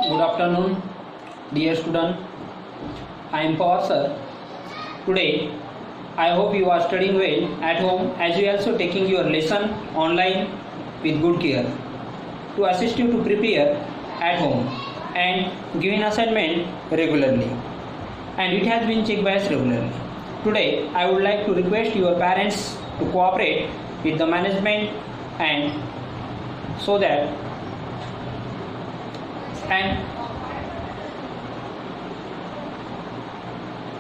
Good afternoon, dear student. I am Pawar sir. Today, I hope you are studying well at home as you also taking your lesson online with good care to assist you to prepare at home and giving assignment regularly. And it has been checked by us regularly. Today, I would like to request your parents to cooperate with the management and so that and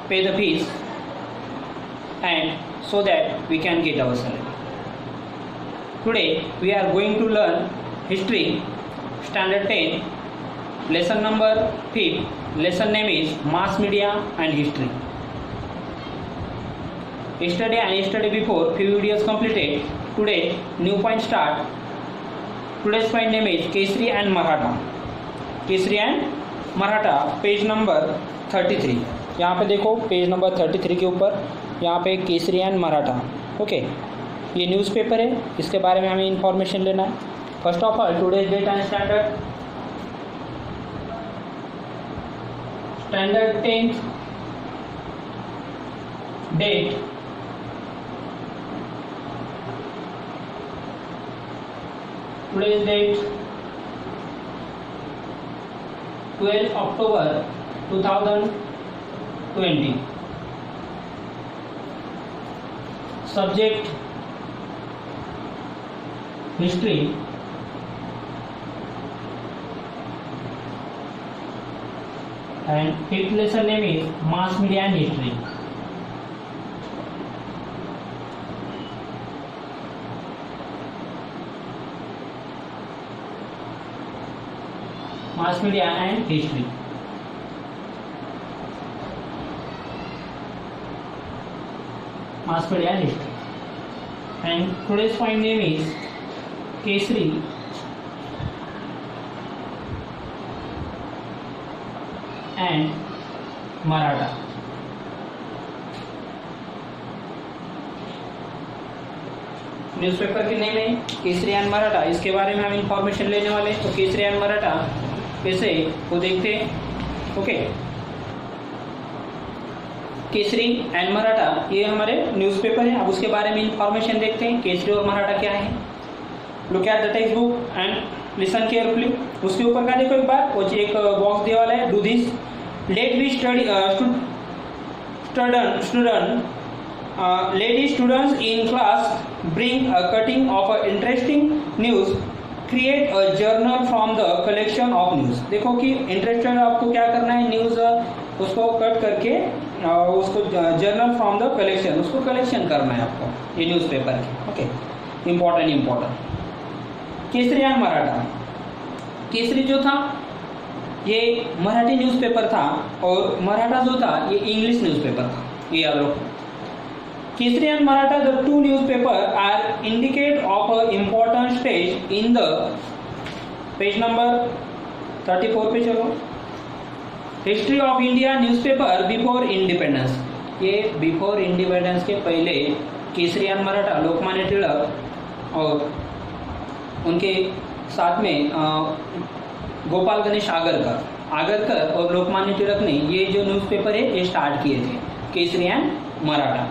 pay the fees and so that we can get our salary. Today we are going to learn history standard 10 lesson number 5. Lesson name is mass media and history. Yesterday and yesterday before few videos completed. Today new point start. Today's point name is Kesari and Maratha. Kesari and Maratha page number 33. यहाँ पे देखो page number 33 के ऊपर यहाँ पे Kesari and Maratha. Okay, ये newspaper है, इसके बारे में हमें इंफॉर्मेशन लेना है. First of all today's date and standard 10th date. Today's date 12 October 2020. Subject history. And fifth lesson name is mass media and history. Mass media and history. Mass media and history. And today's point name is Kesari and Maratha. Newspaper के name है Kesari and Maratha. इसके बारे में हम information लेने वाले हैं. तो केसरी एंड मराठा कैसे वो देखते हैं. ओके, केसरी एंड मराठा ये हमारे न्यूज़पेपर है. अब उसके बारे में इंफॉर्मेशन देखते हैं. केसरी और मराठा क्या है. Look at the text book and listen carefully. उसके ऊपर का देखो एक बार, वो एक बॉक्स दिया वाला है. Do this let we study lady students in class bring a cutting of a interesting news. Create a journal from the collection of news. देखो कि इंटरेस्टेड आपको क्या करना है, न्यूज़ उसको कट करके उसको जर्नल फ्रॉम द कलेक्शन, उसको कलेक्शन करना है आपको ये न्यूज़पेपर की. Okay, important. Kesari and Maratha. Kesari जो था ये मराठी न्यूज़पेपर था और मराठा जो था ये इंग्लिश न्यूज़पेपर था. ये याद रखो. Kesari and Maratha, the two newspapers are indicate of a important stage in the page number 34 पे चलो. History of India newspaper before independence. ये बिफोर इंडिपेंडेंस के पहले केसरी एंड मराठा लोकमान्य तिलक और उनके साथ में गोपाल गणेश आगरकर और लोकमान्य तिलक ने ये जो न्यूज़पेपर है ये स्टार्ट किए थे, केसरी एंड मराठा.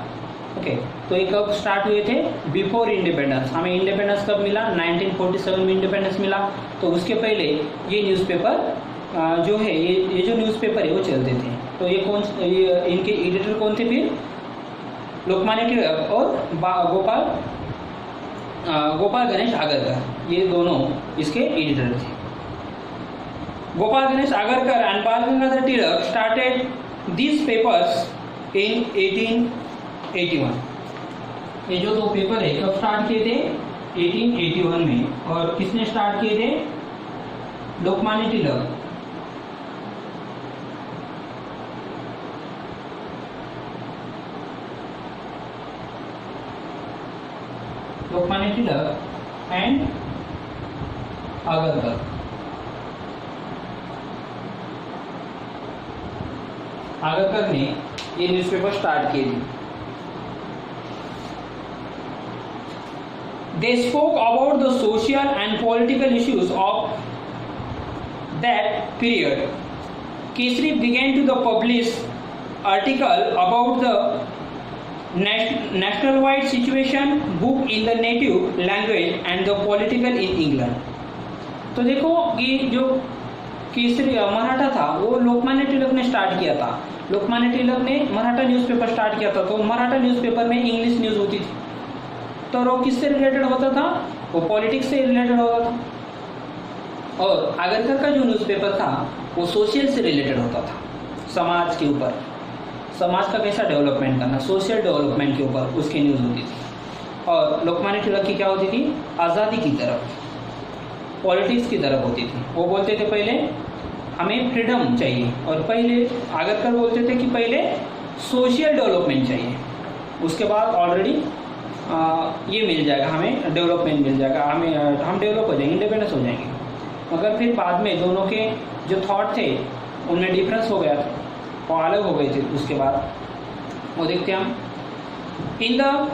ओके, तो ये कब स्टार्ट हुए थे, बिफोर इंडिपेंडेंस. हमें इंडिपेंडेंस कब मिला, 1947 में इंडिपेंडेंस मिला. तो उसके पहले ये न्यूज़पेपर जो है ये जो न्यूज़पेपर है वो चलते थे. तो ये इनके एडिटर कौन थे फिर, लोकमान्य तिलक और गोपाल गणेश आगरकर. ये दोनों इसके एडिटर थे. गोपाल गणेश आगरकर एंड बाल Gangadhar Tilak started this papers इन 1881. ये जो दो पेपर है कब स्टार्ट किए थे, 1881 में. और किसने स्टार्ट किए थे, लोकमान्य तिलक. लोकमान्य तिलक एंड आगरकर. आगरकर ने ये न्यूज़पेपर स्टार्ट किए थे. They spoke about the social and political issues of that period, Kesari began to the publish article about the national-wide situation, book in the native language and the political in England. तो देखो ये जो केसरी मराठा था वो लोकमान्य तिलक ने start किया था। लोकमान्य तिलक ने मराठा न्यूज़पेपर स्टार्ट किया था, तो मराठा न्यूज़पेपर में इंग्लिश न्यूज़ होती थी। तो वो किससे रिलेटेड होता था? वो पॉलिटिक्स से रिलेटेड होता था। और आगरकर का जो न्यूज़पेपर था वो सोशल से रिलेटेड होता था, समाज के ऊपर, समाज का कैसा डेवलपमेंट करना, सोशल डेवलपमेंट के ऊपर उसकी न्यूज़ होती थी। और लोकमान्य तिलक की क्या होती थी? आज़ादी की तरफ, पॉलिटिक्स की तरफ होती थी। वो बोलते थे पहले हमें फ्रीडम चाहिए, और पहले आगरकर बोलते थे कि पहले सोशल डेवलपमेंट चाहिए, उसके बाद ऑलरेडी ये मिल जाएगा, हमें डेवलपमेंट मिल जाएगा, हम डेवलप हो जाएंगे, इंडिपेंडेंस हो जाएंगे। मगर फिर बाद में दोनों के जो थॉट थे उनमें डिफरेंस हो गया था, वो अलग हो गए थे। उसके बाद वो देखते हैं हम, in the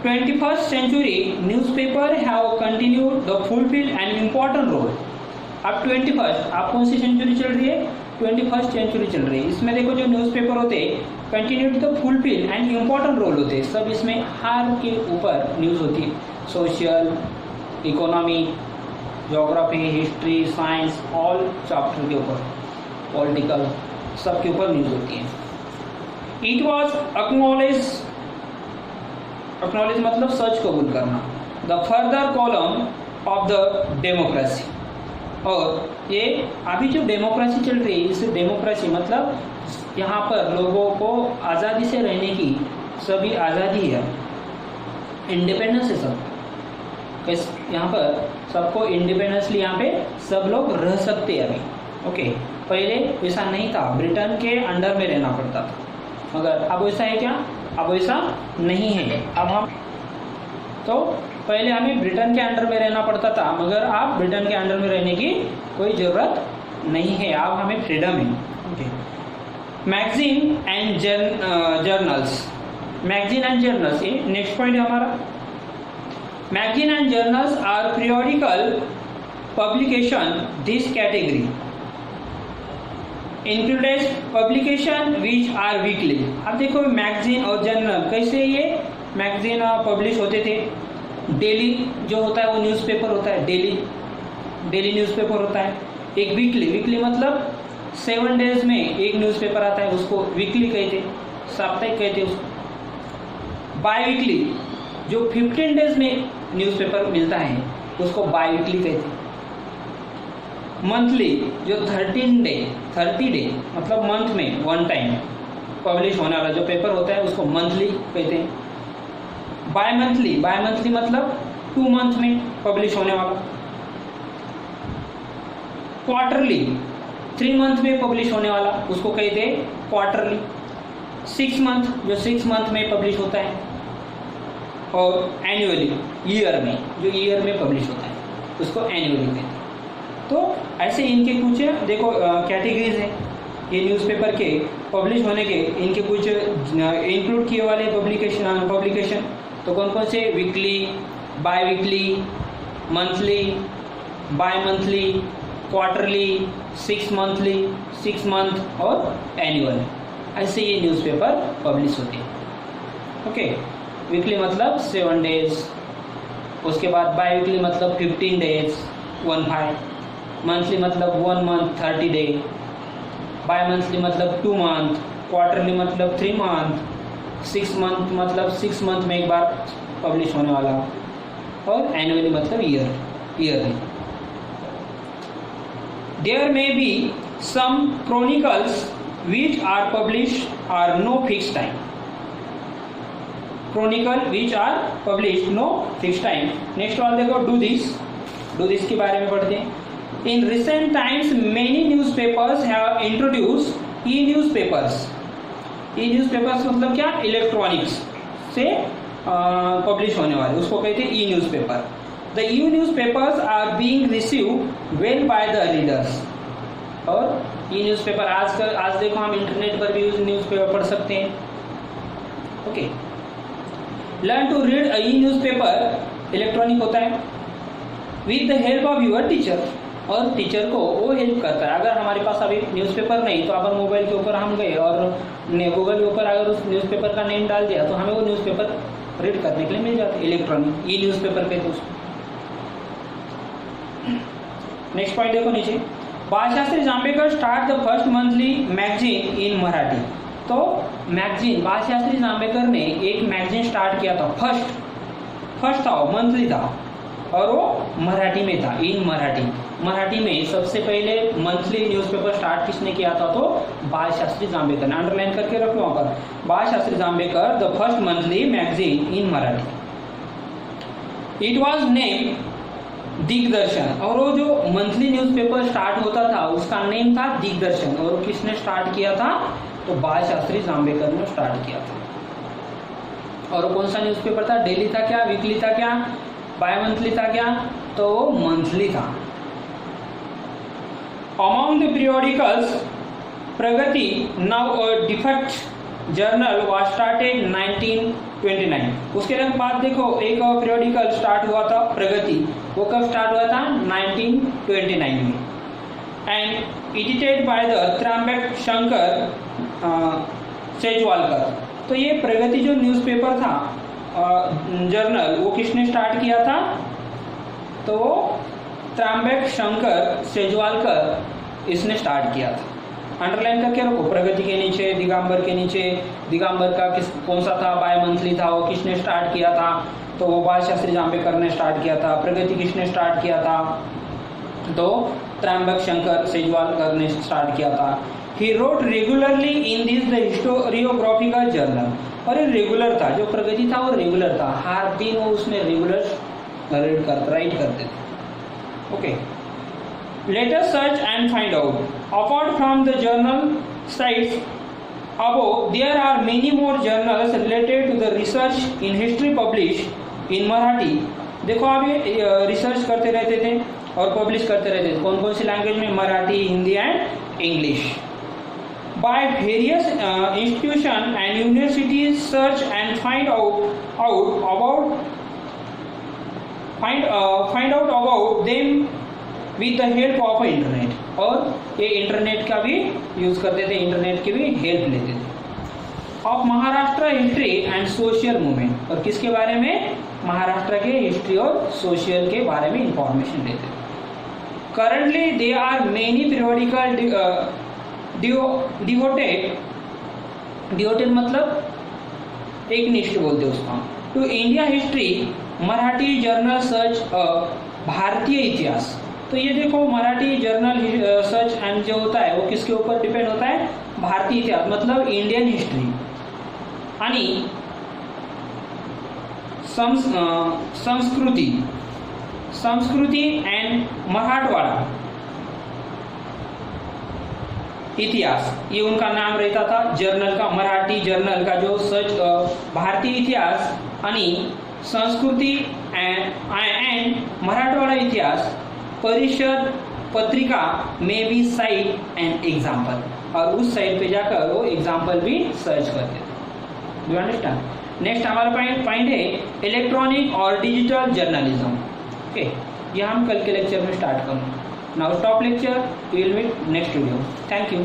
21st century newspaper have continued the fulfill an important role. अब 21st, आप कौन सी सेंचुरी चल रही है? 21st सेंचुरी चल रही है। इसमें देखो जो न्यूज़पेपर होते हैं continued the fulfil and important role होते हैं, सब इसमें हर के ऊपर न्यूज़ होती है, social, economy, geography, history, science, all chapter के ऊपर, पॉलिटिकल, सब के ऊपर न्यूज़ होती है। इट वॉज एक्नॉलेज मतलब सच कबूल करना, the further column of the democracy. और ये अभी जो डेमोक्रेसी चल रही है, इस डेमोक्रेसी मतलब यहाँ पर लोगों को आज़ादी से रहने की सभी आज़ादी है, इंडिपेंडेंस है सब, यहाँ पर सबको इंडिपेंडेंसली यहाँ पे सब लोग रह सकते हैं अभी। ओके, पहले वैसा नहीं था, ब्रिटेन के अंडर में रहना पड़ता था, मगर अब वैसा है क्या? अब वैसा नहीं है। अब हम तो पहले हमें ब्रिटेन के अंडर में रहना पड़ता था, मगर अब ब्रिटेन के अंडर में रहने की कोई ज़रूरत नहीं है, अब हमें फ्रीडम है। Okay, magazine and journals, magazine and journals, ये नेक्स्ट पॉइंट है हमारा। Magazine and journals are periodical publication, this category included publication which are weekly. अब देखो मैगजीन और जर्नल कैसे, ये मैगजीन पब्लिश होते थे, डेली जो होता है वो न्यूज़पेपर होता है, डेली न्यूज़पेपर होता है। एक वीकली मतलब 7 डेज में एक न्यूज़पेपर आता है, उसको वीकली कहते, साप्ताहिक कहते उसको। बाई वीकली जो 15 डेज में न्यूज़पेपर मिलता है उसको बाई वीकली कहते। मंथली जो 30 डे मतलब मंथ में 1 टाइम पब्लिश होने वाला जो पेपर होता है उसको मंथली कहते हैं। बाय मंथली मतलब 2 मंथ में पब्लिश होने वाला। क्वार्टरली 3 मंथ में पब्लिश होने वाला उसको कहते हैं क्वार्टरली। 6 मंथ जो 6 मंथ में पब्लिश होता है। और एनुअली ईयर में जो ईयर में पब्लिश होता है उसको एनुअली कहते हैं। तो ऐसे इनके कुछ देखो कैटेगरीज हैं ये न्यूज़पेपर के पब्लिश होने के, इनके कुछ इंक्लूड किए वाले पब्लिकेशन तो कौन कौन से? Weekly, by weekly, monthly, by monthly, quarterly, 6 month और एनुअल। ऐसे ये न्यूज़पेपर पब्लिश होते हैं। ओके, वीकली मतलब 7 डेज, उसके बाद बाई वीकली मतलब 15 डेज 15, मंथली मतलब 1 मंथ 30 डे, बाई मंथली मतलब 2 मंथ, क्वार्टरली मतलब 3 मंथ, 6 मंथ मतलब 6 मंथ में एक बार पब्लिश होने वाला, और एनुअली मतलब yearly. There may be some chronicles which are published are no fixed time. Chronicle which are published no fixed time. Next वाला देखो do this के बारे में पढ़ते हैं। In recent times many newspapers have introduced e-newspapers. E-newspapers मतलब क्या? Electronics से पब्लिश होने वाले उसको कहते हैं e-newspaper. The e-newspapers are being received well by the readers. और ये न्यूज़पेपर आज देखो हम इंटरनेट पर भी न्यूज़पेपर पढ़ सकते हैं। Okay, learn to read e newspaper electronic होता है with the help of your teacher. और टीचर को वो हेल्प करता है। अगर हमारे पास अभी न्यूज़पेपर नहीं तो अपन मोबाइल के ऊपर हम गए और गूगल के ऊपर अगर उस न्यूज़पेपर का नेम डाल दिया तो हमें वो न्यूज़पेपर रीड करने के लिए मिल जाता है, इलेक्ट्रॉनिक ई न्यूज़पेपर कहते हैं उसको। नेक्स्ट पॉइंट देखो नीचे, Balshastri Jambhekar start the first monthly magazine in Marathi. तो मैगजीन बालशास्त्री जांभेकर ने एक मैगजीन स्टार्ट किया था, फर्स्ट था वो, मंथली था और वो मराठी में था, इन मराठी में सबसे पहले मंथली न्यूज़पेपर स्टार्ट किसने किया था? तो बालशास्त्री जांभेकर ने। अंडरलाइन करके रखो वहां पर, Balshastri Jambhekar the first monthly magazine in Marathi. It was name Digdarshan, और वो जो मंथली न्यूज़पेपर स्टार्ट होता था उसका नेम था दिग्दर्शन, और किसने स्टार्ट किया था? तो बालशास्त्री जांभेकर ने स्टार्ट किया था। और कौन सा न्यूज़पेपर था? डेली था क्या, वीकली था क्या, बाय मंथली था क्या? तो वो मंथली था। Among the periodicals Pragati now a defect journal was started 1929। उसके बाद देखो एक पीरियोडिकल स्टार्ट हुआ था प्रगति, वो कब स्टार्ट हुआ था? 1929 में, and edited by the Tryambak Shankar Sejwalkar. तो ये प्रगति जो न्यूज़पेपर था जर्नल, वो किसने स्टार्ट किया था? तो वो त्रयंबक शंकर सेजवालकर इसने स्टार्ट किया था। अंडरलाइन करके रखो, प्रगति के नीचे, दिगंबर के नीचे, दिगंबर का कौन सा था? बाय मंथली था, वो किसने स्टार्ट किया था? तो वो बालशास्त्री जांभेकर ने स्टार्ट किया था। प्रगति किसने स्टार्ट किया था? तो त्रयंबक शंकर सेजवालकर ने स्टार्ट किया था। He wrote regularly in this the historiographical journal, और ये रेगुलर था, जो प्रगति था वो रेगुलर था, हर दिन वो उसमें रेगुलर राइट करते थे। Okay, let us search and find out. Apart from the journal sites above, there are many more journals related to the research in history published in Marathi. देखो आप ये रिसर्च करते रहते थे और पब्लिश करते रहते थे, कौन कौन सी लैंग्वेज में? Marathi, Hindi and English. By various institutions and universities, search and find out about them with the help of internet. और ये इंटरनेट का भी यूज करते थे, इंटरनेट की भी हेल्प लेते थे। Of Maharashtra history and social movement, और किसके बारे में? महाराष्ट्र के हिस्ट्री और सोशल के बारे में इंफॉर्मेशन देते थे। Currently they are many periodical devoted मतलब एक निष्ठ बोलते उसका, to India history Marathi journal search भारतीय इतिहास। तो ये देखो मराठी जर्नल सर्च एंड जो होता है वो किसके ऊपर डिपेंड होता है? भारतीय इतिहास मतलब इंडियन हिस्ट्री आणि संस्कृती एंड मराठवाड़ा इतिहास, ये उनका नाम रहता था जर्नल का। मराठी जर्नल का जो सर्च भारतीय इतिहास आणि संस्कृति एंड मराठवाड़ा इतिहास परिषद पत्रिका में भी साइट एंड एग्जाम्पल, और उस साइट पे जाकर वो एग्जाम्पल भी सर्च करते थे। Do understand? नेक्स्ट हमारा पॉइंट है इलेक्ट्रॉनिक और डिजिटल जर्नलिज्म। ओके, यह हम कल के लेक्चर में स्टार्ट करेंगे। Now stop lecture, we will meet next video. Thank you.